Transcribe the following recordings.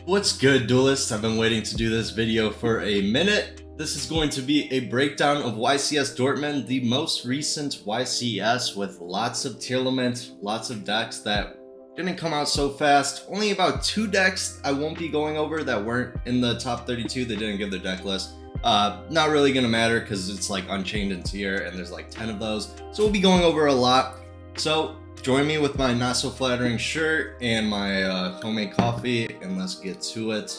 What's good, duelists? I've been waiting to do this video for a minute. This is going to be a breakdown of Ycs Dortmund, the most recent YCS, with lots of tier limit, lots of decks that didn't come out so fast. Only about 2 decks I won't be going over that weren't in the top 32. They didn't give their deck list. Not really gonna matter because it's like Unchained and tier and there's like 10 of those. So we'll be going over a lot. So join me with my not so flattering shirt and my homemade coffee, and let's get to it.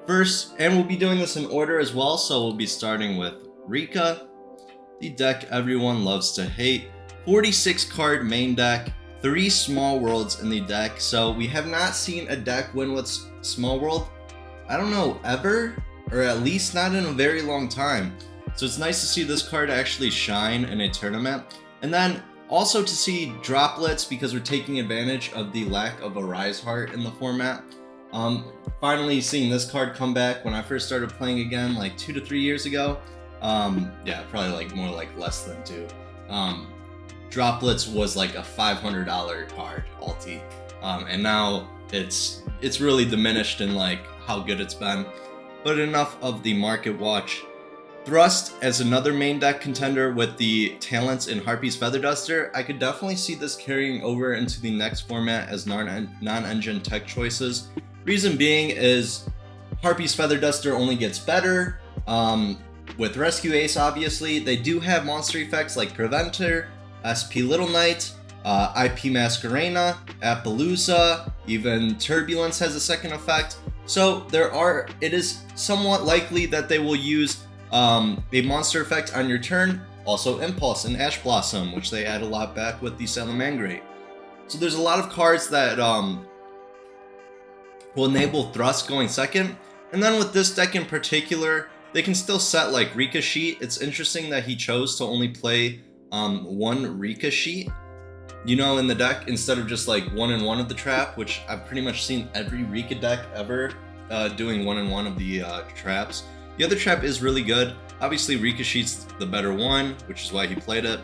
First, and we'll be doing this in order as well, so we'll be starting with Rikka, the deck everyone loves to hate. 46 card main deck, 3 small worlds in the deck. So we have not seen a deck win with small world, I don't know, ever, or at least not in a very long time. So it's nice to see this card actually shine in a tournament. And then also to see droplets, because we're taking advantage of the lack of a Rise Heart in the format. Finally seeing this card come back when I first started playing again, like 2 to 3 years ago. Yeah, probably like more like less than 2. Droplets was like a $500 card, ulti. And now it's really diminished in like how good it's been. But enough of the market watch. Thrust as another main deck contender with the talents in Harpy's Feather Duster. I could definitely see this carrying over into the next format as non-engine tech choices. Reason being is Harpy's Feather Duster only gets better. With Rescue Ace, obviously, they do have monster effects like Preventer, SP Little Knight, IP Masquerena, Appaloosa, even Turbulence has a second effect. So it is somewhat likely that they will use a monster effect on your turn, also Impulse and Ash Blossom, which they add a lot back with the Salamangreat. So there's a lot of cards that will enable Thrust going second. And then with this deck in particular, they can still set like Rikka sheet. It's interesting that he chose to only play one Rikka sheet, you know, in the deck instead of just like 1 and 1 of the trap, which I've pretty much seen every Rikka deck ever doing 1 and 1 of the traps. The other trap is really good. Obviously, Rikka sheet's the better one, which is why he played it.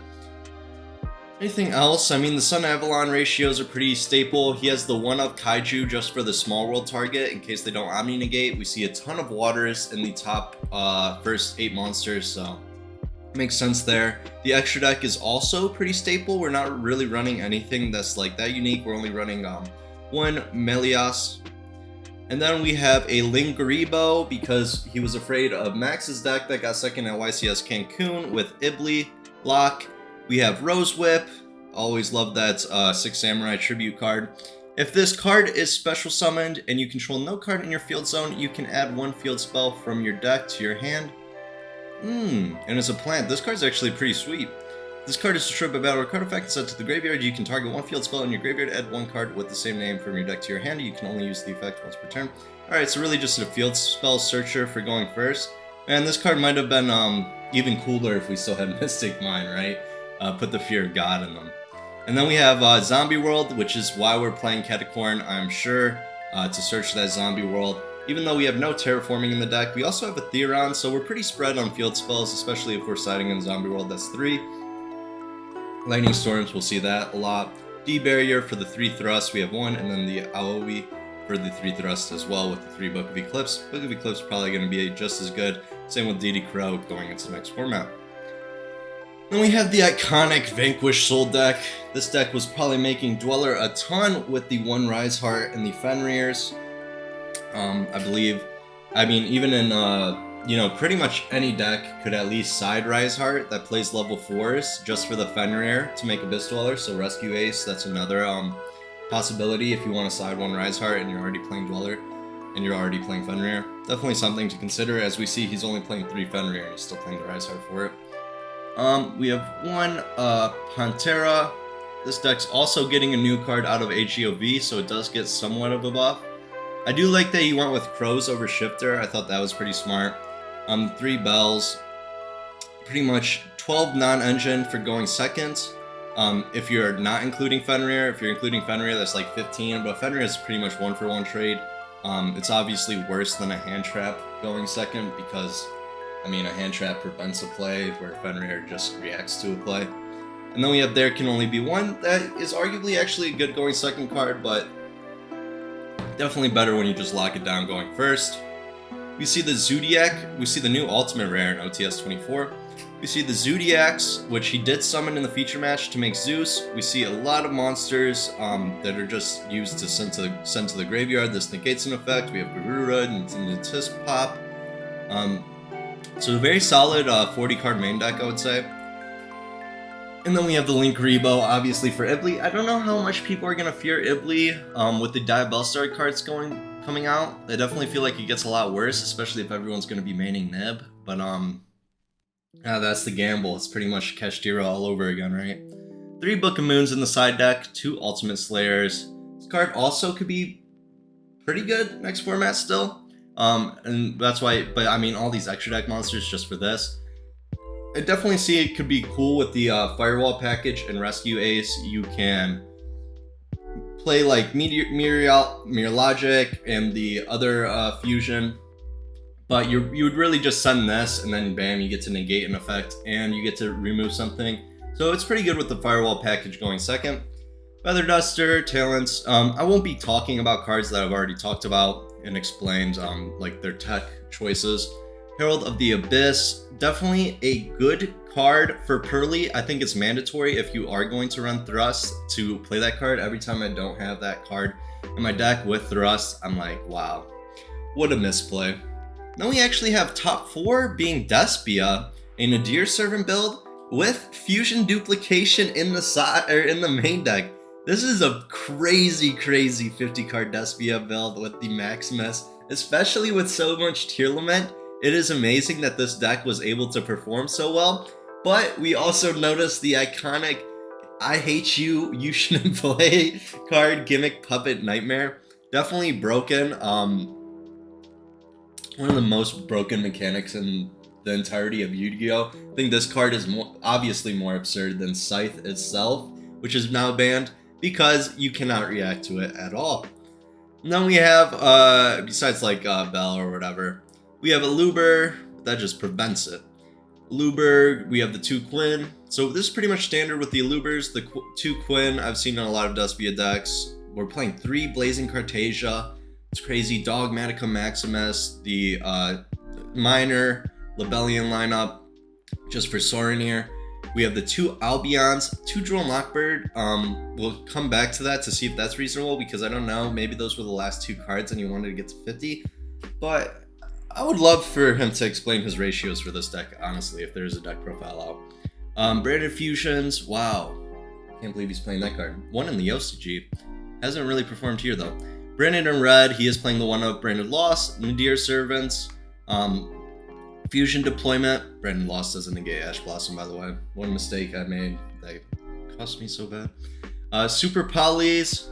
Anything else? I mean, the Sun Avalon ratios are pretty staple. He has the 1-up Kaiju just for the small world target in case they don't Omni Negate. We see a ton of waters in the top first 8 monsters, so makes sense there. The extra deck is also pretty staple. We're not really running anything that's like that unique. We're only running 1 Melios. And then we have a Lingaribo because he was afraid of Max's deck that got second at YCS Cancun with Ibli, Lock. We have Rose Whip. Always love that 6 Samurai tribute card. If this card is special summoned and you control no card in your field zone, you can add 1 field spell from your deck to your hand. And it's a plant. This card's actually pretty sweet. This card is destroyed by battle or card effect and sent to the graveyard. You can target 1 field spell in your graveyard, add 1 card with the same name from your deck to your hand. You can only use the effect once per turn. Alright, so really just a field spell searcher for going first. And this card might have been even cooler if we still had Mystic Mine, right? Put the Fear of God in them. And then we have Zombie World, which is why we're playing Catacorn, I'm sure, to search that Zombie World. Even though we have no Terraforming in the deck, we also have a Theron, so we're pretty spread on field spells, especially if we're siding in Zombie World. That's 3. Lightning Storms, we'll see that a lot. D-Barrier for the 3 Thrust, we have 1, and then the Aoi for the 3 Thrust as well with the 3 Book of Eclipse. Book of Eclipse probably going to be just as good. Same with DD Crow going into the next format. Then we have the iconic Vanquish Soul deck. This deck was probably making Dweller a ton with the 1 Rise Heart and the Fenrir's. I believe, I mean, even in, you know, pretty much any deck could at least side Rise Heart that plays level 4s just for the Fenrir to make Abyss Dweller. So Rescue Ace, that's another possibility if you want to side 1 Rise Heart and you're already playing Dweller and you're already playing Fenrir. Definitely something to consider. As we see, he's only playing 3 Fenrir and he's still playing the Rise Heart for it. We have 1 Pantera. This deck's also getting a new card out of AGOV, so it does get somewhat of a buff. I do like that he went with Crows over Shifter. I thought that was pretty smart. 3 Bells. Pretty much 12 non-engine for going second. If you're not including Fenrir, if you're including Fenrir, that's like 15, but Fenrir is pretty much 1-for-1 trade. It's obviously worse than a hand trap going second because, I mean, a hand trap prevents a play where Fenrir just reacts to a play. And then we have There Can Only Be One. That is arguably actually a good going second card, but Definitely better when you just lock it down going first. We see the Zodiac, we see the new ultimate rare in OTS 24. We see the Zodiacs, which he did summon in the feature match to make Zeus. We see a lot of monsters that are just used to send to the graveyard. This negates an effect. We have Garura and the Tisk Pop. So a very solid 40 card main deck, I would say. And then we have the Link Rebo, obviously for Ibly. I don't know how much people are gonna fear Ibly with the Diabellstar cards coming out. I definitely feel like it gets a lot worse, especially if everyone's gonna be maining Nib. But yeah, that's the gamble. It's pretty much Kashtira all over again, right? 3 Book of Moons in the side deck, 2 Ultimate Slayers. This card also could be pretty good next format still. And that's why, but I mean, all these extra deck monsters just for this. I definitely see it could be cool with the Firewall package and Rescue Ace. You can play like Mirror Logic and the other fusion. But you would really just send this, and then bam, you get to negate an effect, and you get to remove something. So it's pretty good with the Firewall package going second. Feather Duster, Talents. I won't be talking about cards that I've already talked about and explained, like their tech choices. Herald of the Abyss, definitely a good card for Purrley. I think it's mandatory if you are going to run Thrust to play that card. Every time I don't have that card in my deck with Thrust, I'm like, wow, what a misplay. Then we actually have top 4 being Despia, a Nadir Servant build with Fusion Duplication in the main deck. This is a crazy 50 card Despia build with the Maximus, especially with so much Tier Lament. It is amazing that this deck was able to perform so well, but we also noticed the iconic I hate you, you shouldn't play card, Gimmick Puppet Nightmare. Definitely broken. One of the most broken mechanics in the entirety of Yu-Gi-Oh! I think this card is obviously more absurd than Scythe itself, which is now banned because you cannot react to it at all. And then we have, besides like Bell or whatever, we have a Luber, that just prevents it. Luber, we have the 2 Quinn. So this is pretty much standard with the Lubers. The 2 Quinn I've seen in a lot of Despia decks. We're playing 3 Blazing Cartasia. It's crazy. Dogmatica Maximus, the Minor, Lebellion lineup, just for Sorinir. We have the 2 Albions, 2 Droll Knockbird. We'll come back to that to see if that's reasonable, because I don't know, maybe those were the last 2 cards and he wanted to get to 50. But I would love for him to explain his ratios for this deck, honestly, if there's a deck profile out. Branded Fusions, wow. Can't believe he's playing that card. 1 in the OCG. Hasn't really performed here, though. Branded in red, he is playing the 1-of Branded Loss, Nadir Servants, Fusion Deployment. Branded Loss doesn't negate Ash Blossom, by the way. One mistake I made that cost me so bad. Super Polys,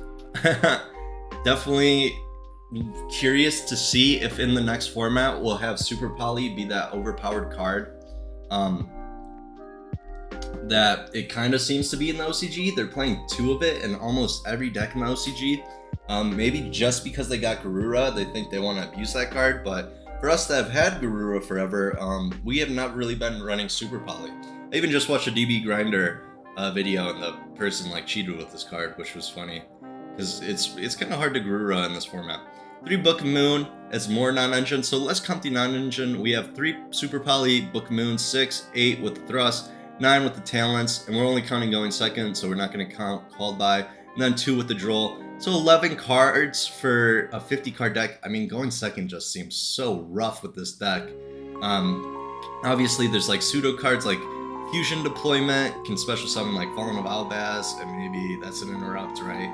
definitely curious to see if in the next format we'll have Super Poly be that overpowered card that it kind of seems to be in the OCG. They're playing 2 of it in almost every deck in the OCG. Maybe just because they got Garura, they think they want to abuse that card, but for us that have had Garura forever, we have not really been running Super Poly. I even just watched a DB Grinder video and the person like cheated with this card, which was funny, because it's kind of hard to Garura in this format. 3 Book of Moon as more non-engine, so less comfy non-engine. We have 3 Super Poly Book of Moon, 6, 8 with the Thrust, 9 with the Talents, and we're only counting going second, so we're not going to count Called By, and then 2 with the Droll. So 11 cards for a 50 card deck. I mean, going second just seems so rough with this deck. Obviously, there's like pseudo cards like Fusion Deployment, can special summon like Fallen of Albaz, and maybe that's an interrupt, right?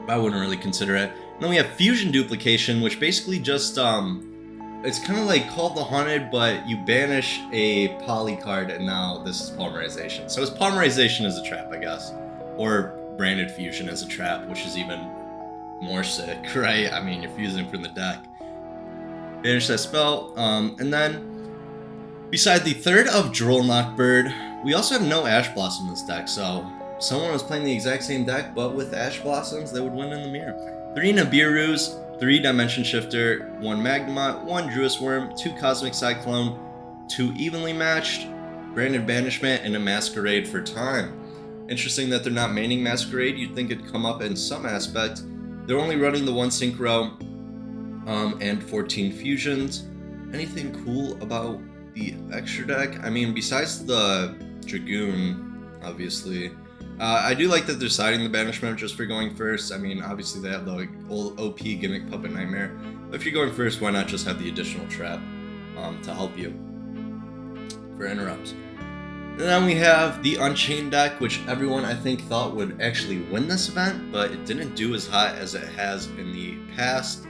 I wouldn't really consider it. And then we have Fusion Duplication, which basically just, it's kind of like Call of the Haunted, but you banish a poly card, and now this is Polymerization. So it's Polymerization as a trap, I guess. Or Branded Fusion as a trap, which is even more sick, right? I mean, you're fusing from the deck. Banish that spell, and then beside the 3rd of Droll Knockbird, we also have no Ash Blossom in this deck, so someone was playing the exact same deck, but with Ash Blossoms, they would win in the mirror. 3 Nibirus, 3 Dimension Shifter, 1 Magnemite, 1 Druis Worm, 2 Cosmic Cyclone, 2 Evenly Matched, Branded Banishment, and a Masquerade for Time. Interesting that they're not maining Masquerade. You'd think it'd come up in some aspect. They're only running the 1 Synchro and 14 fusions. Anything cool about the extra deck? I mean, besides the Dragoon, obviously. I do like that they're siding the Banishment just for going first. I mean, obviously they have the old OP gimmick Puppet Nightmare. But if you're going first, why not just have the additional trap to help you for interrupts? And then we have the Unchained deck, which everyone I think thought would actually win this event, but it didn't do as hot as it has in the past.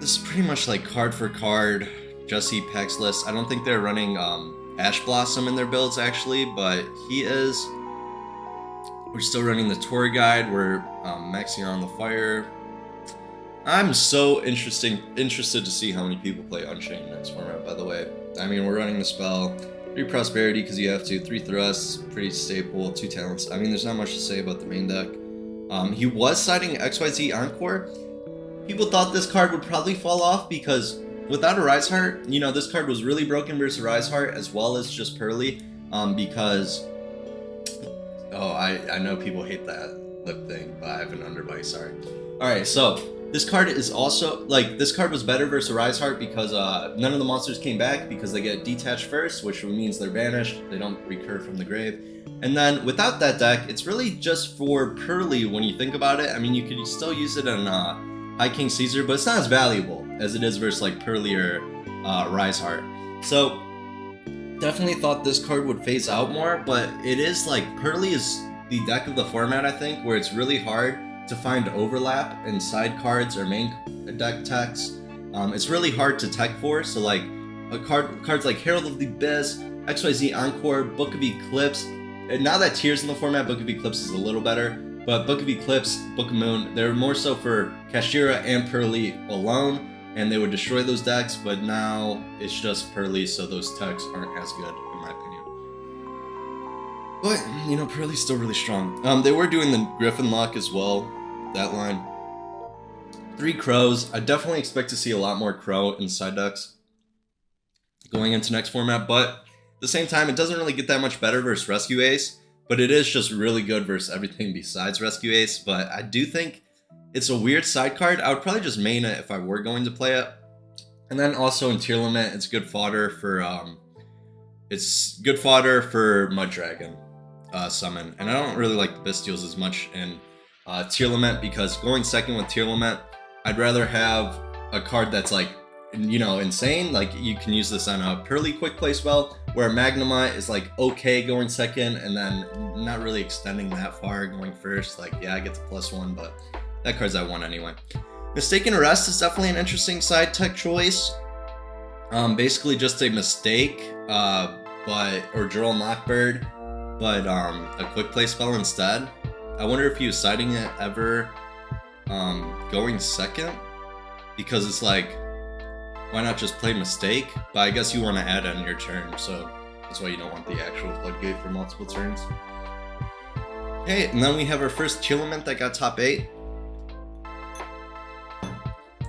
This is pretty much like card for card, Jesse Peck's list. I don't think they're running Ash Blossom in their builds actually, but he is. We're still running the tour guide. We're maxing on the fire. I'm so interested to see how many people play Unchained next format, by the way. I mean, we're running the spell, 3 prosperity because you have to, 3 thrusts, pretty staple, 2 talents. I mean, there's not much to say about the main deck. He was siding XYZ Encore. People thought this card would probably fall off because without a Rise Heart, you know, this card was really broken versus Rise Heart as well as just Purrley, because I know people hate that lip thing, but I have an underbite, sorry. Alright, so this card is also, like, this card was better versus Rise Heart because none of the monsters came back because they get detached first, which means they're banished, they don't recur from the grave. And then without that deck, it's really just for Purrley when you think about it. I mean, you could still use it in High King Caesar, but it's not as valuable as it is versus like Purrley or Rise Heart. So definitely thought this card would phase out more, but it is like Purrley is the deck of the format, I think, where it's really hard to find overlap in side cards or main deck techs. It's really hard to tech for, so like cards like Herald of the Abyss, XYZ Encore, Book of Eclipse, and now that Tier's in the format, Book of Eclipse is a little better, but Book of Eclipse, Book of Moon, they're more so for Kashtira and Purrley alone, and they would destroy those decks, but now it's just Purrley, so those techs aren't as good, in my opinion. But, you know, Purrley's still really strong. They were doing the Griffin Lock as well, that line. 3 Crows. I definitely expect to see a lot more Crow in side decks going into next format, but at the same time, it doesn't really get that much better versus Rescue Ace, but it is just really good versus everything besides Rescue Ace. But I do think it's a weird side card. I would probably just main it if I were going to play it. And then also in Tier Limit, it's good fodder for Mud Dragon summon. And I don't really like the Bestials as much in Tier Limit because going second with Tier Limit, I'd rather have a card that's like, you know, insane. Like you can use this on a Purrley quick play spell, where Magnemite is like okay going second and then not really extending that far going first. Like, yeah, I get the +1, but that card's at 1 anyway. Mistaken Arrest is definitely an interesting side tech choice. Basically just a mistake, or Droll Knockbird, but a quick play spell instead. I wonder if he was siding it ever going second, because it's like, why not just play Mistake? But I guess you want to add it on your turn, so that's why you don't want the actual Floodgate for multiple turns. Okay, and then we have our first Chillement that got top 8.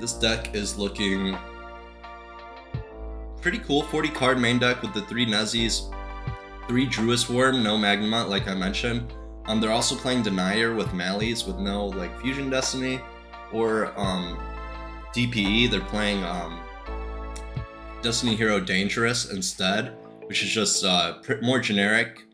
This deck is looking pretty cool. 40 card main deck with the 3 Nezzies, 3 Druis Worm, no Magnemite like I mentioned. They're also playing Denier with Malleys with no like Fusion Destiny or DPE. They're playing Destiny Hero Dangerous instead, which is just more generic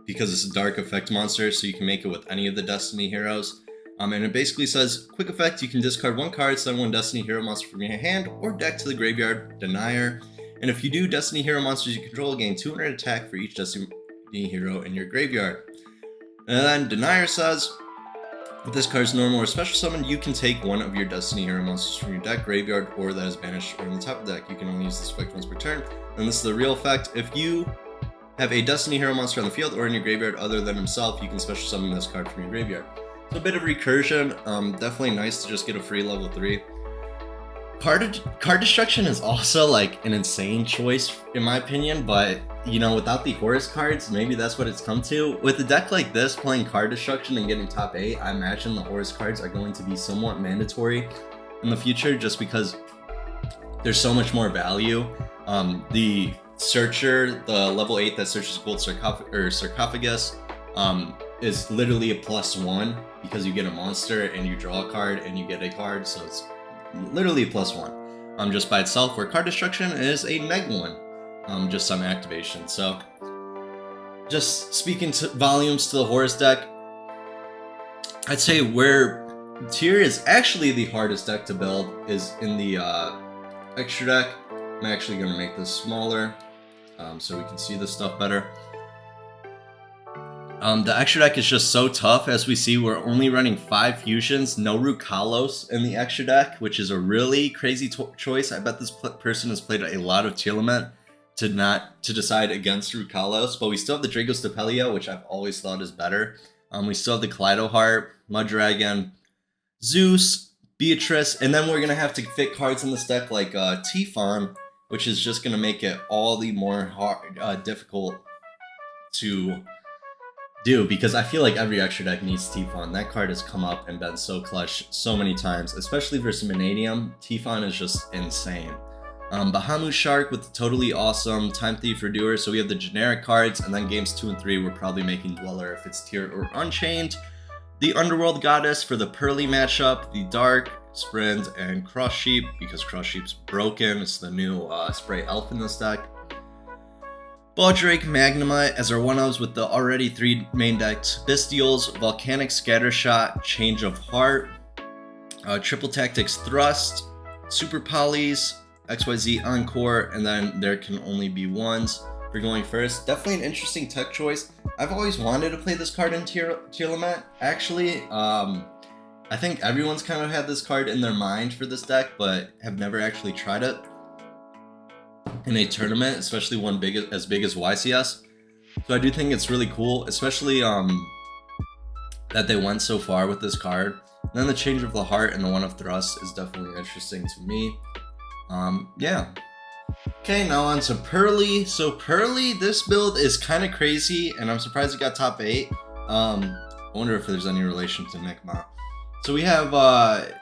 because it's a dark effect monster, so you can make it with any of the Destiny heroes. And it basically says, quick effect, you can discard 1 card, send 1 Destiny Hero monster from your hand or deck to the graveyard, Denier. And if you do, Destiny Hero monsters you control gain 200 attack for each Destiny Hero in your graveyard. And then Denier says, if this card is normal or special summon, you can take 1 of your Destiny Hero monsters from your deck, graveyard, or that is banished or in the top of the deck. You can only use this effect once per turn. And this is the real effect. If you have a Destiny Hero monster on the field or in your graveyard other than himself, you can special summon this card from your graveyard. So a bit of recursion. Definitely nice to just get a free level 3. Card destruction is also like an insane choice in my opinion, but you know, without the Horus cards, maybe that's what it's come to. With a deck like this, playing card destruction and getting top 8, I imagine the Horus cards are going to be somewhat mandatory in the future just because there's so much more value. The Searcher, the level 8 that searches Gold Sarcophagus, is literally a +1 because you get a monster and you draw a card and you get a card, so it's literally a +1 just by itself, where card destruction is a -1 just on activation. So just speaking to volumes to the Horus deck, I'd say where Tier is actually the hardest deck to build is in the extra deck. I'm actually going to make this smaller so we can see this stuff better. The extra deck is just so tough. As we see, we're only running 5 fusions, no Rukalos in the extra deck, which is a really crazy choice. I bet this person has played a lot of Tearlament to decide against Rukalos, but we still have the Ycs Dortmund, which I've always thought is better. We still have the Kaleido Heart, Mudragon, Zeus, Beatrice, and then we're going to have to fit cards in this deck like Tifon, which is just going to make it all the more difficult to do, because I feel like every extra deck needs Tifon. That card has come up and been so clutch so many times, especially versus Mannadium. Tifon is just insane. Bahamut Shark with the totally awesome Time Thief Redoer. So we have the generic cards, and then games 2 and 3 we're probably making Dweller if it's Tier or Unchained. The Underworld Goddess for the Purrley matchup, the Dark, Sprint, and Cross Sheep, because Cross Sheep's broken. It's the new Spray Elf in this deck. Baldrake Magnemite as our 1-ofs with the already 3 main decks: Bestials, Volcanic Scattershot, Change of Heart, Triple Tactics Thrust, Super Polys, XYZ Encore, and then there can only be ones for going first. Definitely an interesting tech choice. I've always wanted to play this card in Tearlament. Actually, I think everyone's kind of had this card in their mind for this deck, but have never actually tried it in a tournament, especially one as big as YCS. So I do think it's really cool, especially that they went so far with this card. And then the Change of the Heart and the 1-of Thrust is definitely interesting to me. Yeah. Okay, now on to Purrley. So Purrley, this build is kind of crazy, and I'm surprised it got top 8. I wonder if there's any relation to Nikma. So we have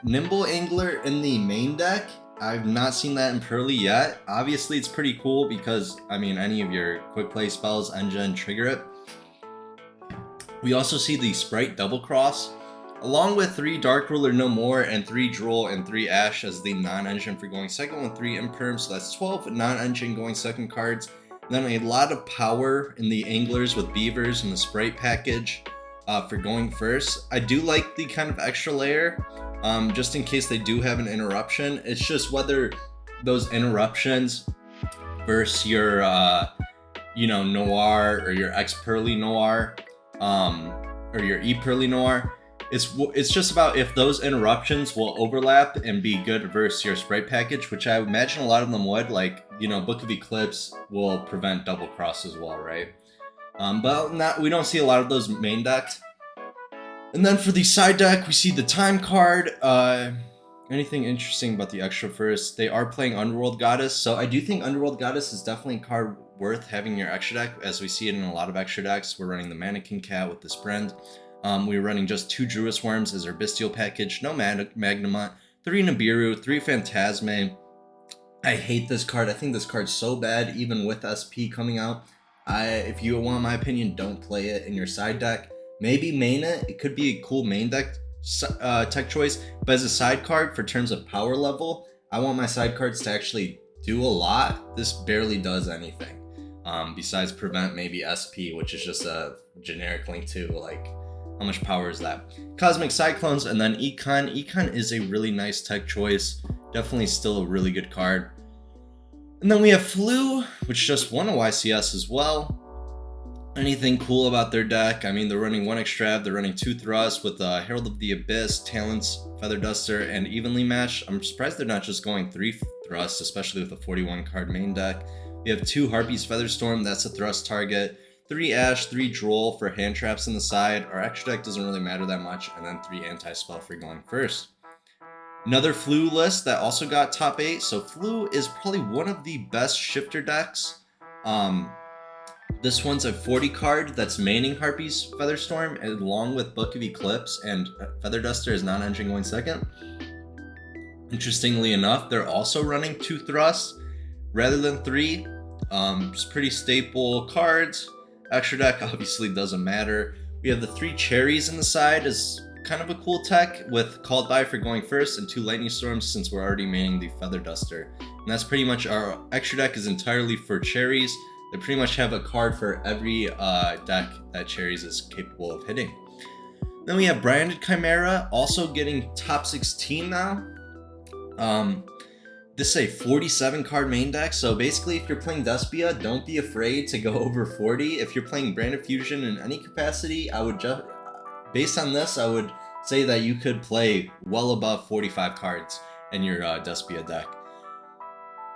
Nimble Angler in the main deck. I've not seen that in Purrley yet. Obviously, it's pretty cool because, I mean, any of your quick play spells, engine, trigger it. We also see the Spright Double Cross, along with 3 Dark Ruler No More and 3 Droll and 3 Ash as the non-engine for going second, with 3 Imperm, so that's 12 non-engine going second cards. And then a lot of power in the Anglers with Beavers and the Sprite package for going first. I do like the kind of extra layer, just in case they do have an interruption. It's just whether those interruptions versus your, Noir or your X Purrley Noir, or your E Purrley Noir. It's just about if those interruptions will overlap and be good versus your Sprite package, which I imagine a lot of them would. Like, Book of Eclipse will prevent double cross as well, right? But we don't see a lot of those main decks. And then for the side deck, we see the Time card. Anything interesting about the extra first? They are playing Underworld Goddess, so I do think Underworld Goddess is definitely a card worth having in your extra deck, as we see it in a lot of extra decks. We're running the Mannequin Cat with the Sprint. We're running just 2 Druid Worms as our Bestial package, no Magnemite, 3 Nibiru, 3 Phantasme. I hate this card. I think this card's so bad, even with SP coming out. If you want my opinion, don't play it in your side deck. Maybe main it. It could be a cool main deck tech choice, but as a side card for terms of power level, I want my side cards to actually do a lot. This barely does anything besides prevent maybe SP, which is just a generic link to, like, how much power is that? Cosmic Cyclones, and then Econ. Econ is a really nice tech choice. Definitely still a really good card. And then we have Floo, which just won a YCS as well. Anything cool about their deck? I mean, they're running 1 Extrav, they're running 2 Thrusts with Herald of the Abyss, Talents, Feather Duster, and Evenly Matched. I'm surprised they're not just going 3 Thrusts, especially with a 41 card main deck. We have 2 Harpies Featherstorm, that's a Thrust target. 3 Ash, 3 Droll for hand traps in the side. Our extra deck doesn't really matter that much, and then 3 Anti-Spell for going first. Another Floo list that also got top 8. So Floo is probably one of the best shifter decks. This one's a 40 card that's maining Harpies Featherstorm along with Book of Eclipse, and Feather Duster is non-engine going second. Interestingly enough, they're also running 2 Thrusts rather than 3. Just pretty staple cards. Extra deck obviously doesn't matter. We have the 3 cherries in the side as kind of a cool tech with Called By for going first and 2 Lightning Storms since we're already maining the Feather Duster. And that's pretty much our extra deck is entirely for cherries. They pretty much have a card for every deck that cherries is capable of hitting. Then we have Branded Chimera also getting top 16 now. This is a 47 card main deck, so basically if you're playing Despia, don't be afraid to go over 40. If you're playing Branded Fusion in any capacity, I would just, based on this, I would say that you could play well above 45 cards in your Despia deck.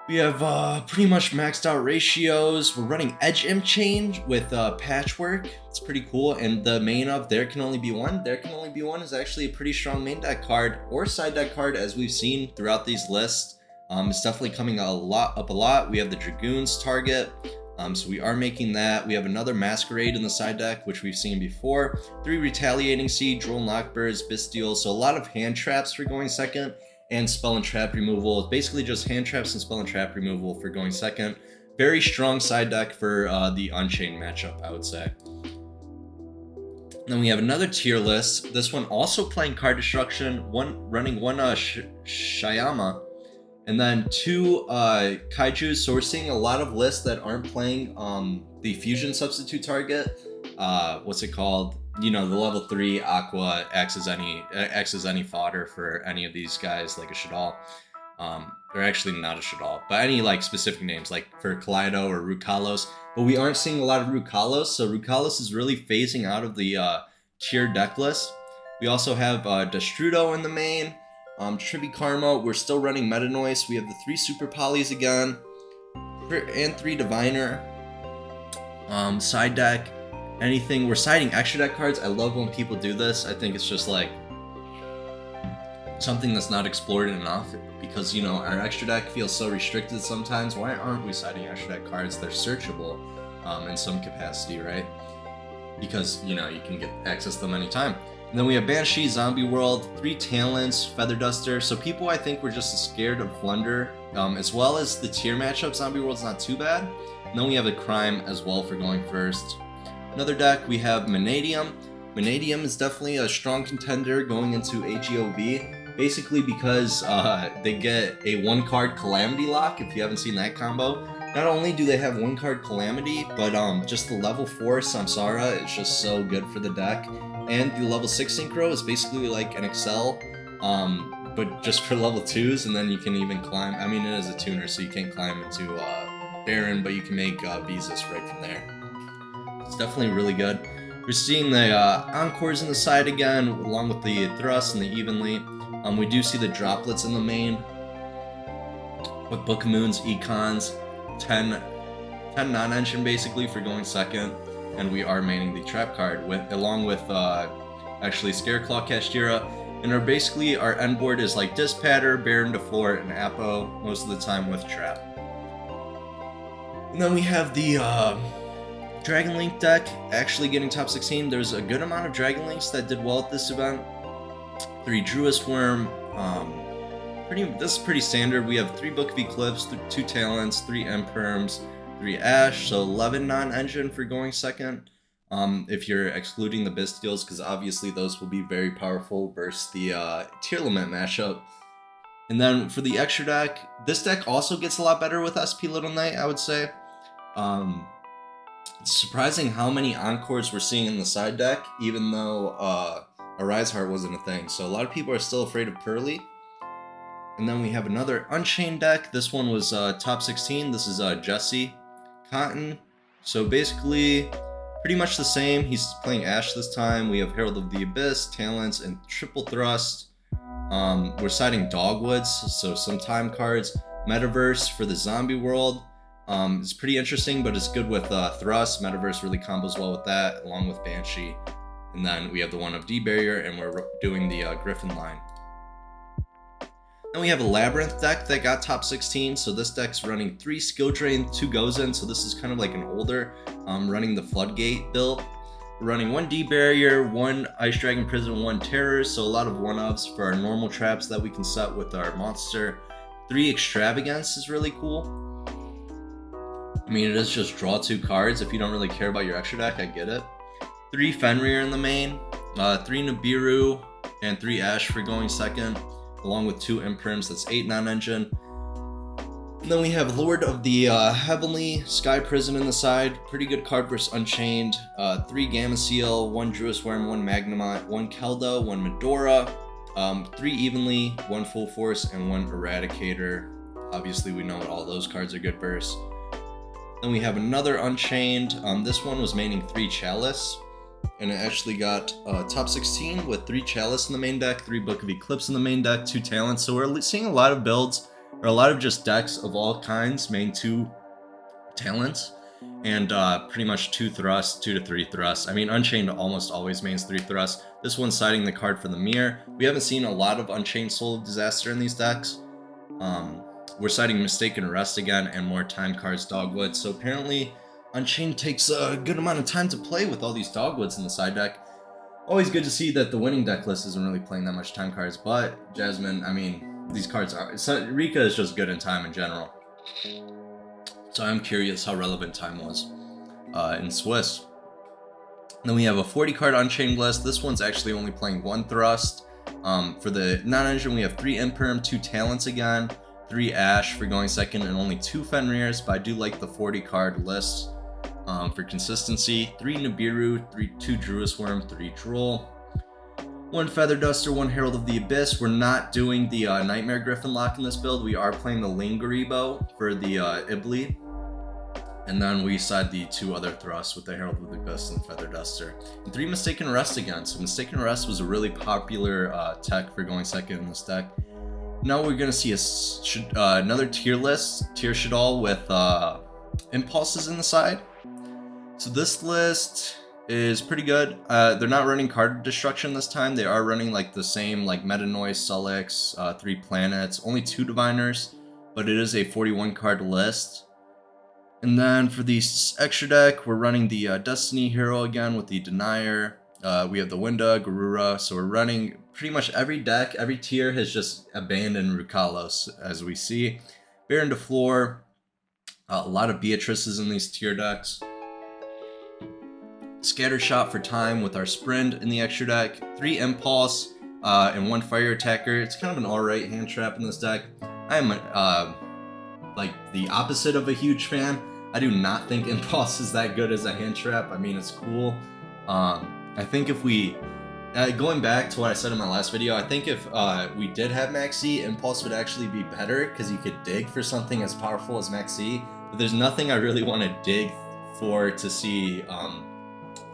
We have pretty much maxed out ratios. We're running Edge Unchained with Patchwork. It's pretty cool. And the main of There Can Only Be One. There Can Only Be One is actually a pretty strong main deck card or side deck card as we've seen throughout these lists. It's definitely coming up a lot. We have the Dragoons target. So we are making that. We have another Masquerade in the side deck, which we've seen before. 3 Retaliating Seed, Droll Knockbirds, Bestial. So a lot of hand traps for going second. And spell and trap removal. It's basically just hand traps and spell and trap removal for going second. Very strong side deck for the Unchained matchup, I would say. Then we have another tier list. This one also playing card destruction. Running one Shayama, and then 2 Kaiju. So we're seeing a lot of lists that aren't playing the fusion substitute target. What's it called? You know, the level 3 Aqua acts as any fodder for any of these guys, like a Shadal. Or actually not a Shadal, but any like specific names, like for Kaleido or Rukalos. But we aren't seeing a lot of Rukalos, so Rukalos is really phasing out of the tier deck list. We also have Destrudo in the main, Trivi Karma. We're still running Meta Noise. We have the 3 Super Polys again, and 3 Diviner. Side deck. Anything, we're siding extra deck cards. I love when people do this. I think it's just like something that's not explored enough because, you know, our extra deck feels so restricted sometimes. Why aren't we siding extra deck cards? They're searchable in some capacity, right? Because, you know, you can get access to them anytime. And then we have Banshee, Zombie World, 3 Talents, Feather Duster. So people, I think, were just scared of Flunder, as well as the tier matchup. Zombie World's not too bad. And then we have the Crime as well for going first. Another deck, we have Mannadium. Mannadium is definitely a strong contender going into AGOV, basically because they get a 1-card Calamity lock, if you haven't seen that combo. Not only do they have 1-card Calamity, but just the level 4 Samsara is just so good for the deck. And the level 6 Synchro is basically like an Excel, but just for level 2s, and then you can even climb. I mean, it is a tuner, so you can't climb into Baron, but you can make Visas right from there. It's definitely really good. We're seeing the Encores in the side again, along with the Thrust and the Evenly. We do see the Droplets in the main, with Book of Moons, Econs, 10 non-engine basically for going second, and we are maining the Trap card along with actually Scareclaw Kashtira. And our end board is like Dispatter, Baron DeFlort, and Apo, most of the time with Trap. And then we have the Dragon Link deck actually getting top 16. There's a good amount of Dragon Links that did well at this event. 3 Druis Worm. This is pretty standard. We have 3 Book of Eclipse, 2 Talents, 3 Emperms, 3 Ash, so 11 non-engine for going second. If you're excluding the Bestials, because obviously those will be very powerful versus the Tier Lament matchup. And then for the extra deck, this deck also gets a lot better with SP Little Knight, I would say. It's surprising how many Encores we're seeing in the side deck, even though Arise Heart wasn't a thing. So a lot of people are still afraid of Purrley. And then we have another Unchained deck. This one was top 16. This is Jesse, Kotton. So basically, pretty much the same. He's playing Ash this time. We have Herald of the Abyss, Talents, and Triple Thrust. We're siding Dogwoods, so some time cards. Metaverse for the Zombie World. It's pretty interesting, but it's good with Thrust. Metaverse really combos well with that, along with Banshee. And then we have the one of D-Barrier, and we're doing the Griffin line. Then we have a Labyrinth deck that got top 16. So this deck's running 3 Skill Drain, 2 Gozen. So this is kind of like an older, running the Floodgate build. We're running 1 D-Barrier, 1 Ice Dragon Prison, 1 Terror. So a lot of 1-ups for our normal traps that we can set with our monster. 3 Extravagance is really cool. I mean, it is just draw 2 cards. If you don't really care about your extra deck, I get it. 3 Fenrir in the main, 3 Nibiru, and 3 Ash for going second, along with 2 Imprims. That's 8 non-engine. And then we have Lord of the Heavenly Sky Prison in the side. Pretty good card versus Unchained. 3 Gamma Seal, 1 Druis Worm, 1 Magnemite, 1 Kelda, 1 Medora, 3 Evenly, 1 Full Force, and 1 Eradicator. Obviously, we know all those cards are good versus. Then we have another Unchained. This one was maining 3 Chalice, and it actually got top 16 with 3 Chalice in the main deck, 3 Book of Eclipse in the main deck, 2 Talents. So we're seeing a lot of builds, or a lot of just decks of all kinds main 2 Talents, and pretty much 2 thrusts, 2 to 3 thrusts. I mean, Unchained almost always mains 3 thrusts. This one's citing the card for the mirror. We haven't seen a lot of Unchained Soul of Disaster in these decks. We're citing Mistaken Arrest again, and more time cards, Dogwood. So apparently Unchained takes a good amount of time to play with all these Dogwoods in the side deck. Always good to see that the winning deck list isn't really playing that much time cards, but Jasmine, I mean, these cards are... Rikka is just good in time in general. So I'm curious how relevant time was in Swiss. Then we have a 40 card Unchained list. This one's actually only playing 1 thrust. For the non-engine, we have 3 Imperm, 2 Talents again, 3 Ash for going second, and only 2 Fenrirs, but I do like the 40 card list for consistency. 3 Nibiru, 2 Druis Worm, 3 Droll, 1 Feather Duster, 1 Herald of the Abyss. We're not doing the Nightmare Griffin lock in this build. We are playing the Lingaribo for the Ibli. And then we side the 2 other thrusts with the Herald of the Abyss and Feather Duster. And 3 Mistaken Arrest again. So Mistaken Arrest was a really popular tech for going second in this deck. Now we're going to see another tier list, tier Shaddoll with Impulses in the side. So this list is pretty good. They're not running card destruction this time. They are running like the same like Meta Noise, Sullix, 3 planets, only 2 Diviners, but it is a 41 card list. And then for the extra deck, we're running the Destiny Hero again with the Denier. We have the Winda, Garura, so we're running pretty much every deck. Every tier has just abandoned Rukalos, as we see. Baron de Floor, a lot of Beatrices in these tier decks. Scattershot for time with our Sprint in the extra deck. 3 Impulse and 1 Fire Attacker. It's kind of an alright hand trap in this deck. I am like the opposite of a huge fan. I do not think Impulse is that good as a hand trap. I mean, it's cool. I think if we, going back to what I said in my last video, I think if we did have Maxi, Impulse would actually be better because you could dig for something as powerful as Maxi. But there's nothing I really want to dig for to see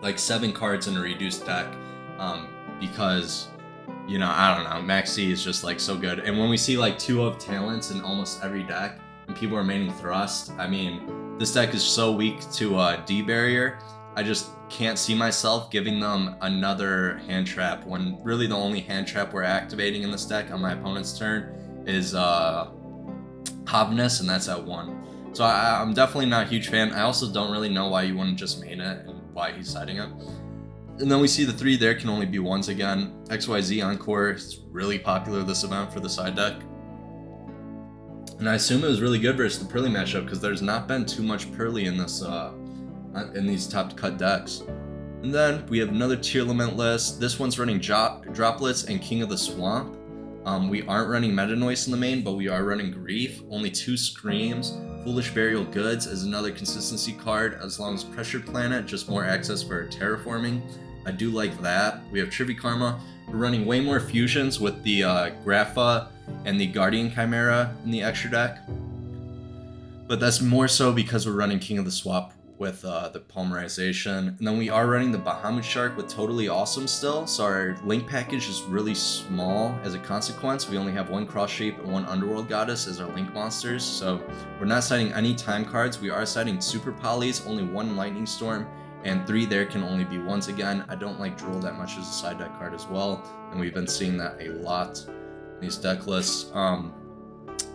like 7 cards in a reduced deck because, you know, I don't know, Maxi is just like so good. And when we see like 2 of Talents in almost every deck and people are maining Thrust, I mean, this deck is so weak to D-Barrier. I just can't see myself giving them another hand trap when really the only hand trap we're activating in this deck on my opponent's turn is Havness, and that's at 1. So I'm definitely not a huge fan. I also don't really know why you wouldn't just main it and why he's siding it. And then we see the 3 there can only be 1s again. XYZ Encore is really popular this event for the side deck. And I assume it was really good versus the Purrley matchup because there's not been too much Purrley in this in these top cut decks. And then we have another tier limit list. This one's running Droplets and King of the Swamp. We aren't running Meta Noise in the main, but we are running Grief. Only 2 Screams. Foolish Burial Goods is another consistency card, as long as Pressured Planet, just more access for terraforming. I do like that. We have Trivi Karma. We're running way more fusions with the Grapha and the Guardian Chimera in the extra deck. But that's more so because we're running King of the Swamp with the Polymerization. And then we are running the Bahamut Shark with Totally Awesome still, so our link package is really small as a consequence. We only have 1 Cross Shape and 1 Underworld Goddess as our link monsters, so we're not citing any time cards. We are citing Super Polys, only 1 Lightning Storm, and 3 there can only be 1s again. I don't like Droll that much as a side deck card as well, and we've been seeing that a lot in these deck lists.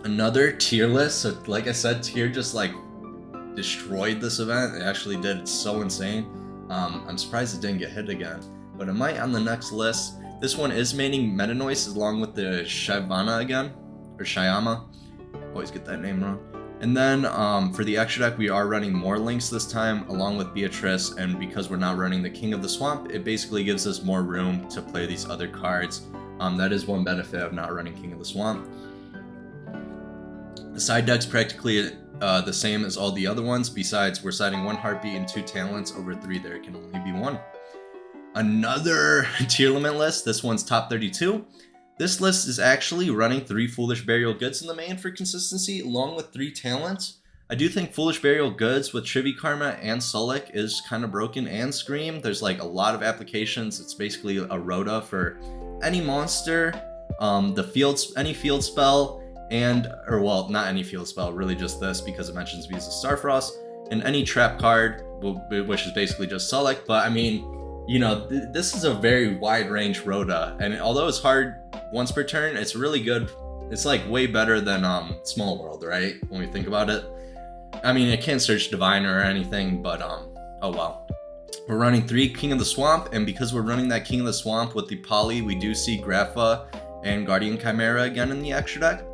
Another tier list, so like I said, tier just like destroyed this event. It actually did. It's so insane. I'm surprised it didn't get hit again, but it might on the next list. This one is maining Meta Noise along with the Shyvana again, or Shyama. Always get that name wrong. And then for the extra deck, we are running more links this time, along with Beatrice, and because we're not running the King of the Swamp, it basically gives us more room to play these other cards. That is one benefit of not running King of the Swamp. The side deck's practically the same as all the other ones, besides we're siding 1 Heartbeat and 2 Talents. Over 3 there can only be 1. Another tier limit list, this one's top 32. This list is actually running 3 Foolish Burial Goods in the main for consistency, along with 3 Talents. I do think Foolish Burial Goods with Trivy Karma and Sulik is kind of broken, and Scream. There's like a lot of applications. It's basically a Rhoda for any monster, any field spell, or well, not any field spell, really just this because it mentions Visa Starfrost, and any trap card, which is basically just Sulik. But I mean, you know, this is a very wide range Rhoda, and although it's hard once per turn, it's really good. It's like way better than Small World, right? When we think about it. I mean, it can't search Diviner or anything, but oh well. We're running 3 King of the Swamp, and because we're running that King of the Swamp with the Poly, we do see Grapha and Guardian Chimera again in the extra deck.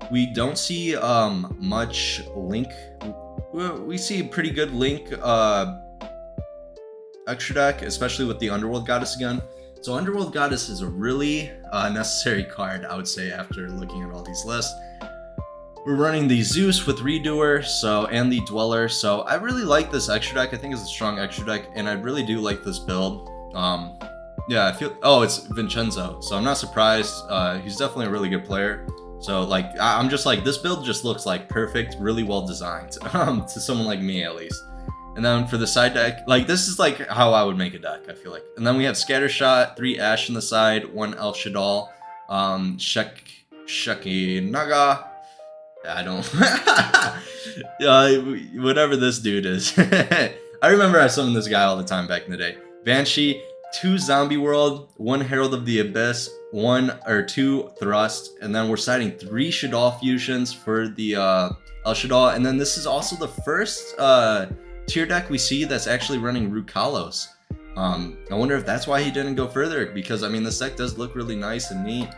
We don't see much Link. We see pretty good Link extra deck, especially with the Underworld Goddess again. So Underworld Goddess is a really necessary card, I would say, after looking at all these lists. We're running the Zeus with Redoer, and the Dweller, so I really like this extra deck. I think it's a strong extra deck, and I really do like this build. Yeah, I feel, it's Vincenzo, so I'm not surprised. He's definitely a really good player. So like, I'm just like, this build just looks like perfect, really well designed, to someone like me at least. And then for the side deck, like this is like how I would make a deck, I feel like. And then we have Scattershot, 3 Ash on the side, 1 Elf Shaddoll, Sheki Naga. I don't whatever this dude is. I remember I summoned this guy all the time back in the day. Banshee, 2 Zombie World, 1 Herald of the Abyss, 2 Thrust, and then we're siding 3 Shaddoll fusions for the El Shaddoll. And then this is also the first tier deck we see that's actually running Rukalos. I wonder if that's why he didn't go further, because I mean this deck does look really nice and neat.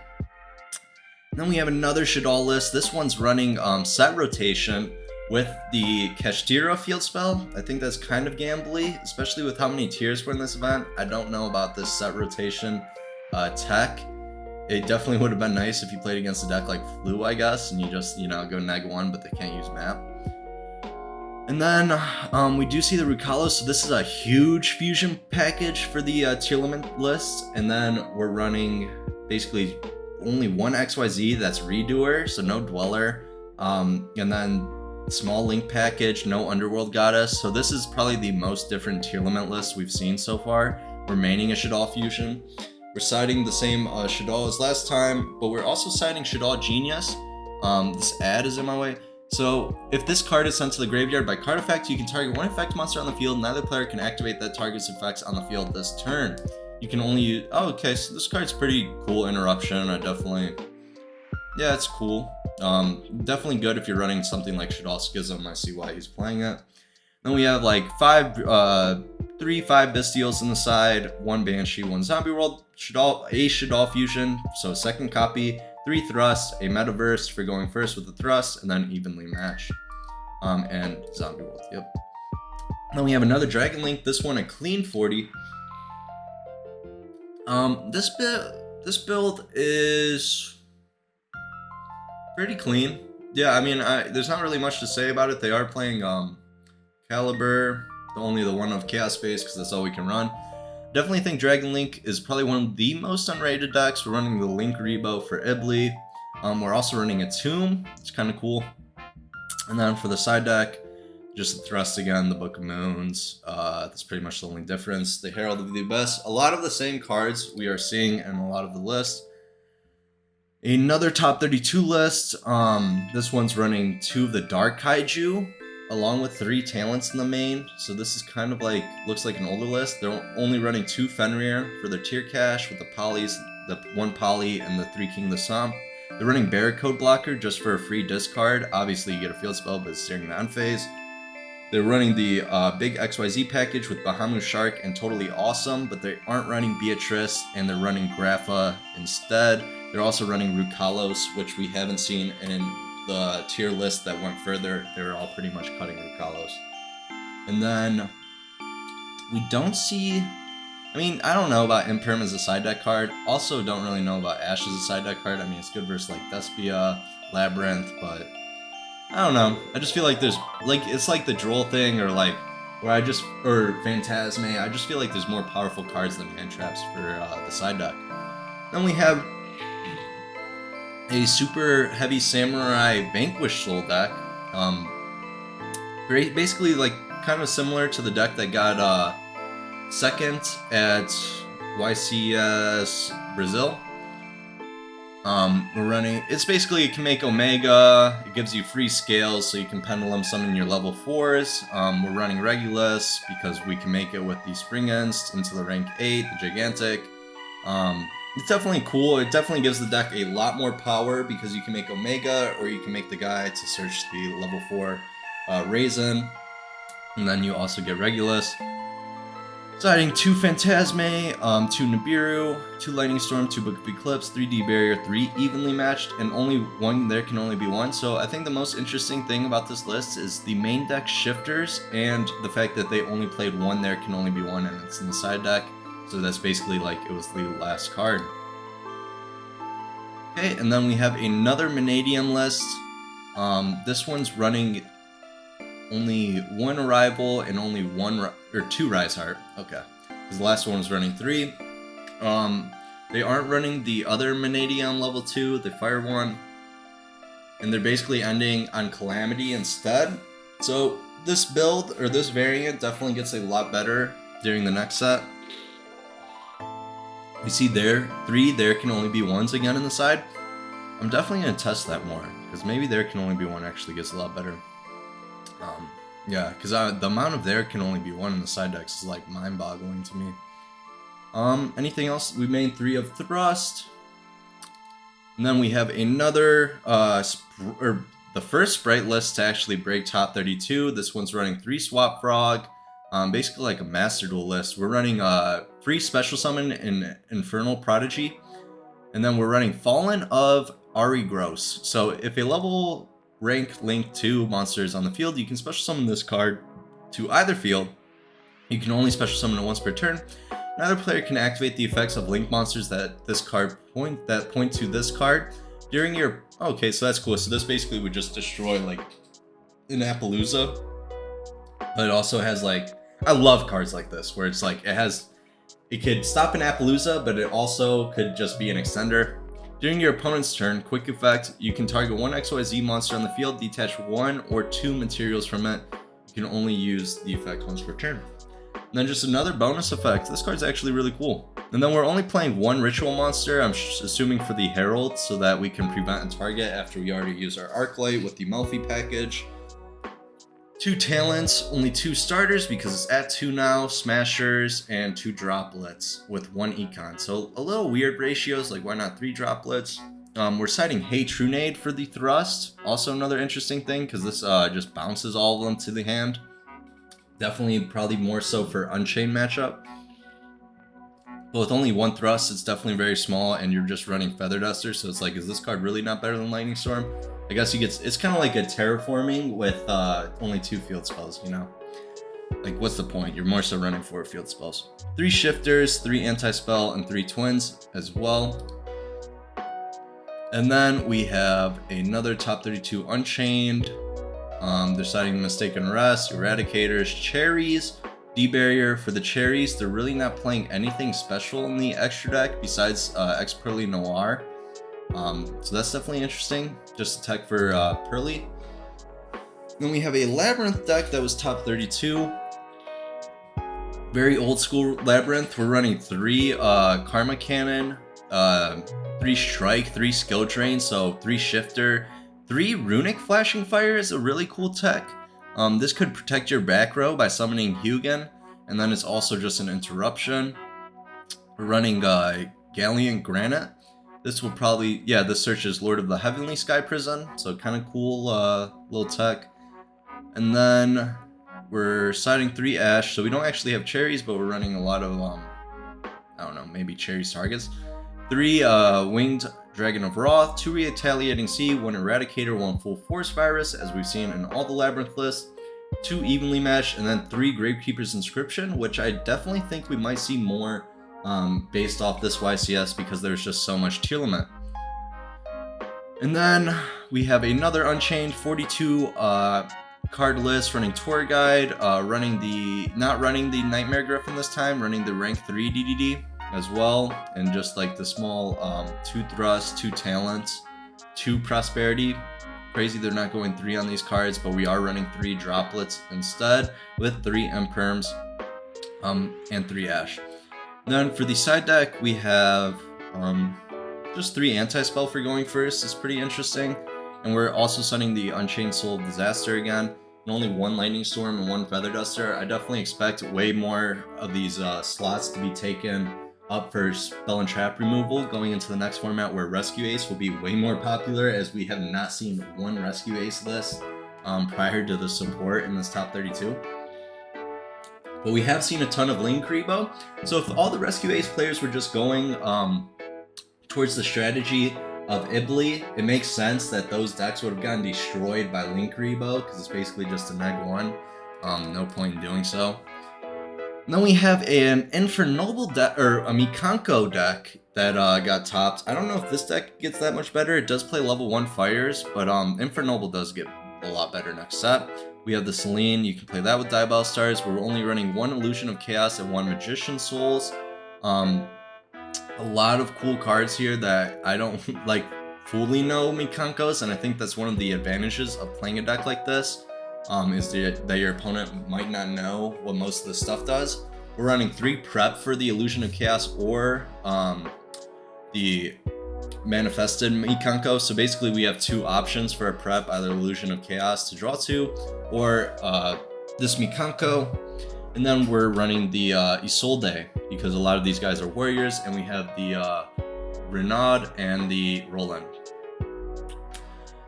And then we have another Shaddoll list. This one's running set rotation with the Kashtira field spell. I think that's kind of gambly, especially with how many tiers were in this event. I don't know about this set rotation tech. It definitely would have been nice if you played against a deck like Floo, I guess, and you just, you know, go -1, but they can't use map. And then we do see the Rukalos, so this is a huge fusion package for the tier limit list. And then we're running basically only 1 XYZ, that's Redoer, so no Dweller. And then small Link package, no Underworld Goddess. So this is probably the most different tier limit list we've seen so far, remaining a Shaddoll fusion. We're siding the same Shaddoll as last time, but we're also siding Shaddoll Genius. This ad is in my way. So if this card is sent to the graveyard by card effect, you can target 1 effect monster on the field. Neither player can activate that target's effects on the field this turn. You can only use, okay, so this card's pretty cool. Interruption, yeah, it's cool. Definitely good if you're running something like Shaddoll Schism. I see why he's playing it. Then we have like 3 5 Bestials on the side, 1 Banshee, 1 Zombie World, a Shaddoll fusion, so second copy, 3 Thrust, a Metaverse for going first with the Thrust, and then evenly matched. And Zombie World, yep. Then we have another Dragon Link, this one a clean 40. This build is pretty clean. Yeah, I mean, there's not really much to say about it. They are playing Caliber, only the one of Chaos Space, because that's all we can run. Definitely think Dragon Link is probably one of the most unrated decks. We're running the Link Rebo for Ibli. We're also running a Tomb. It's kind of cool. And then for the side deck, just the Thrust again, the Book of Moons. That's pretty much the only difference. The Herald of the Abyss. A lot of the same cards we are seeing in a lot of the lists. Another top 32 list. This one's running 2 of the Dark Kaiju, along with 3 Talents in the main. So this is kind of like, looks like an older list. They're only running 2 Fenrir for their tier cache with the Polys, the 1 Poly and the 3 King of the Swamp. They're running Barricade Blocker just for a free discard. Obviously you get a field spell, but it's during the end phase. They're running the big XYZ package with Bahamut Shark and Totally Awesome, but they aren't running Beatrice, and they're running Grapha instead. They're also running Rukalos, which we haven't seen in the tier list that went further, they were all pretty much cutting Rukalos. And then we don't see, I mean, I don't know about Imperm as a side deck card. Also don't really know about Ash as a side deck card. I mean, it's good versus like Despia, Labyrinth, but I don't know. I just feel like there's, like, it's like the Droll thing, or like, or Phantasme. I just feel like there's more powerful cards than hand traps for the side deck. Then we have a super heavy Samurai Vanquish Soul deck. Basically, like, kind of similar to the deck that got second at YCS Brazil. We're running, it's basically, it can make Omega, it gives you free scales so you can pendulum summon your level 4s. We're running Regulus because we can make it with the Spring Ends into the rank 8, the Gigantic. It's definitely cool. It definitely gives the deck a lot more power because you can make Omega, or you can make the guy to search the level 4 Raisin, and then you also get Regulus. So adding 2 Phantasme, 2 Nibiru, 2 Lightning Storm, 2 Book of Eclipse, 3 D-Barrier, 3 evenly matched, and only one, there can only be one. So I think the most interesting thing about this list is the main deck shifters, and the fact that they only played one, there can only be one, and it's in the side deck. So that's basically like it was the last card. Okay, and then we have another Mannadium list. This one's running only 1 Arrival and only 2 Rise Heart. Okay, because the last one was running 3. They aren't running the other Mannadium level 2, the Fire one, and they're basically ending on Calamity instead. So this build, or this variant, definitely gets a lot better during the next set. We see there, 3 there can only be 1s again in the side. I'm definitely going to test that more, because maybe there can only be 1 actually gets a lot better. Yeah, because the amount of there can only be 1 in the side decks is like mind-boggling to me. Anything else? We made 3 of Thrust. And then we have another, the first Spright list to actually break top 32. This one's running 3 Swap Frog. Basically like a Master Duel list. We're running free Special Summon in Infernal Prodigy. And then we're running Fallen of Ari Gross. So if a level rank link 2 monster is on the field, you can special summon this card to either field. You can only special summon it once per turn. Another player can activate the effects of link monsters that point to this card during your. Okay, so that's cool. So this basically would just destroy like an Appaloosa, but it also has like, I love cards like this where it's like it could stop an Appaloosa, but it also could just be an extender. During your opponent's turn, quick effect, you can target 1 XYZ monster on the field, detach 1 or 2 materials from it. You can only use the effect once per turn. And then just another bonus effect. This card's actually really cool. And then we're only playing 1 ritual monster, I'm assuming for the Herald, so that we can prevent a target after we already use our Arclight with the Melfi package. 2 talents, only 2 starters because it's at 2 now, smashers, and 2 droplets with 1 econ. So a little weird ratios, like why not 3 droplets? We're citing Hey Trunade for the Thrust, also another interesting thing because this just bounces all of them to the hand. Definitely probably more so for Unchained matchup. But with only 1 Thrust, it's definitely very small, and you're just running Feather Duster, so it's like, is this card really not better than Lightning Storm? I guess it's kind of like a terraforming with only 2 field spells, you know? Like, what's the point? You're more so running 4 field spells. 3 shifters, 3 anti-spell, and 3 twins as well. And then we have another top 32 Unchained. They're citing Mistaken Rest, Eradicators, Cherries, D-Barrier. For the Cherries, they're really not playing anything special in the extra deck besides Ycs Purrley Noir. So that's definitely interesting, just a tech for Purrley. Then we have a Labyrinth deck that was top 32. Very old school Labyrinth. We're running 3 Karma Cannon, 3 Strike, 3 Skill Drain, so 3 Shifter, 3 Runick Flashing Fire is a really cool tech. This could protect your back row by summoning Hugin, and then it's also just an interruption. We're running Galleon Granite. This will probably, yeah, this searches Lord of the Heavenly Sky Prison, so kind of cool little tech. And then we're citing 3 Ash, so we don't actually have Cherries, but we're running a lot of, I don't know, maybe Cherries targets. 3 Winged Dragon of Wrath, 2 Retaliating Sea, 1 Eradicator, 1 Full Force Virus, as we've seen in all the Labyrinth lists, 2 Evenly Matched, and then 3 Gravekeeper's Inscription, which I definitely think we might see more based off this YCS because there's just so much tier limit. And then we have another Unchained 42 card list running Tour Guide, not running the Nightmare Griffin this time, running the rank 3 DDD as well, and just like the small 2 Thrust, 2 Talents, 2 Prosperity. Crazy they're not going 3 on these cards, but we are running 3 Droplets instead with 3 M-Perms and 3 Ash. Then for the side deck we have just 3 anti-spell for going first. It's pretty interesting. And we're also sending the Unchained Soul of Disaster again, and only 1 Lightning Storm and 1 Feather Duster. I definitely expect way more of these slots to be taken up for spell and trap removal going into the next format, where Rescue Ace will be way more popular, as we have not seen 1 Rescue Ace list prior to the support in this top 32. But we have seen a ton of Link Rebo, so if all the Rescue Ace players were just going towards the strategy of Ibly, it makes sense that those decks would have gotten destroyed by Link Rebo, because it's basically just a neg 1. No point in doing so. And then we have an Infernoble deck, or a Mikanko deck that got topped. I don't know if this deck gets that much better. It does play level 1 fires, but Infernoble does get a lot better next set. We have the Selene. You can play that with Diabell Stars. We're only running 1 Illusion of Chaos and 1 Magician Souls. A lot of cool cards here that I don't like fully know Mikanko's, and I think that's one of the advantages of playing a deck like this, is that your opponent might not know what most of the stuff does. We're running 3 prep for the Illusion of Chaos or the Manifested Mikanko, so basically we have 2 options for a prep, either Illusion of Chaos to draw 2 or this Mikanko. And then we're running the Isolde, because a lot of these guys are warriors, and we have the Renaud and the Roland.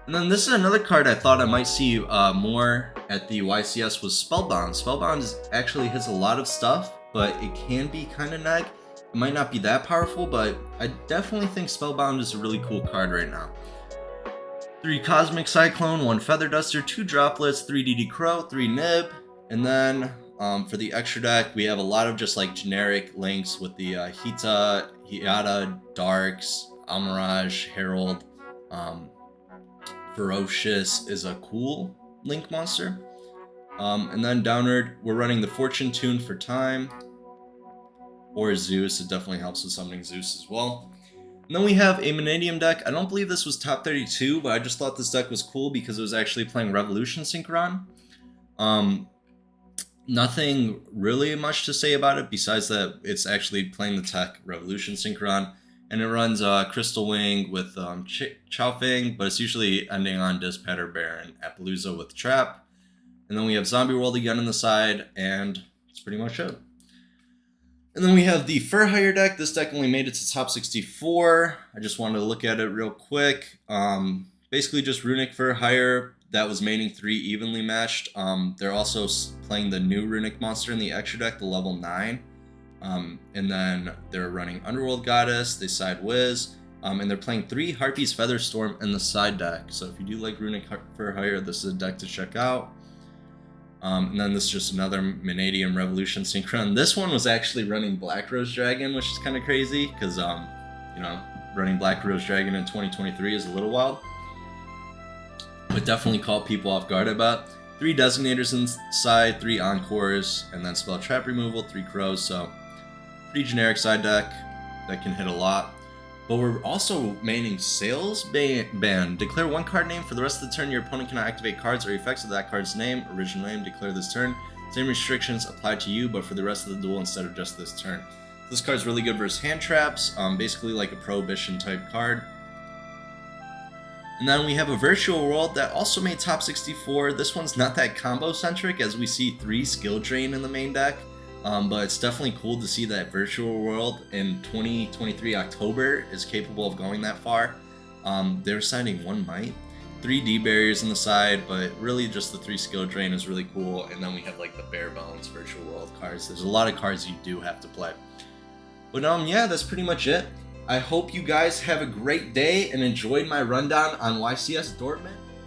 And then this is another card I thought I might see more at the YCS, was Spellbound. Spellbound actually hits a lot of stuff, but it can be kind of neg. It might not be that powerful, but I definitely think Spellbound is a really cool card right now. 3 Cosmic Cyclone, 1 Feather Duster, 2 Droplets, 3 DD Crow, 3 Nib, and then for the extra deck, we have a lot of just like generic links with the Hiata, Darks, Amirage, Herald. Ferocious is a cool link monster. And then downward, we're running the Fortune Tune for time, or Zeus. It definitely helps with summoning Zeus as well. And then we have a Mannadium deck. I don't believe this was top 32, but I just thought this deck was cool because it was actually playing Revolution Synchron. Nothing really much to say about it besides that it's actually playing the tech Revolution Synchron, and it runs Crystal Wing with Chaofeng, but it's usually ending on Dispatter Baron, Appaloosa with Trap. And then we have Zombie World again on the side, and that's pretty much it. And then we have the Fur Hire deck. This deck only made it to top 64. I just wanted to look at it real quick. Basically just Runick Fur Hire that was maining 3 evenly matched. They're also playing the new Runick monster in the extra deck, the level 9. And then they're running Underworld Goddess, they side Wiz, and they're playing 3 Harpy's Feather Storm in the side deck. So if you do like Runick Fur Hire, this is a deck to check out. And then this is just another Mannadium Revolution Synchron. This one was actually running Black Rose Dragon, which is kind of crazy, because, you know, running Black Rose Dragon in 2023 is a little wild. But definitely caught people off guard about. 3 Designators inside, 3 Encores, and then Spell Trap Removal, 3 Crows, so pretty generic side deck that can hit a lot. But we're also maining Sales Ban. Declare 1 card name for the rest of the turn. Your opponent cannot activate cards or effects of that card's name, original name, declare this turn. Same restrictions apply to you, but for the rest of the duel instead of just this turn. This card's really good versus hand traps, basically like a Prohibition type card. And then we have a Virtual World that also made top 64. This one's not that combo centric, as we see 3 skill drain in the main deck. But it's definitely cool to see that Virtual World in 2023 October is capable of going that far. They're signing 1 Might, 3 D barriers in the side, but really just the 3 skill drain is really cool. And then we have like the bare bones Virtual World cards. There's a lot of cards you do have to play. But yeah, that's pretty much it. I hope you guys have a great day and enjoyed my rundown on Ycs Dortmund.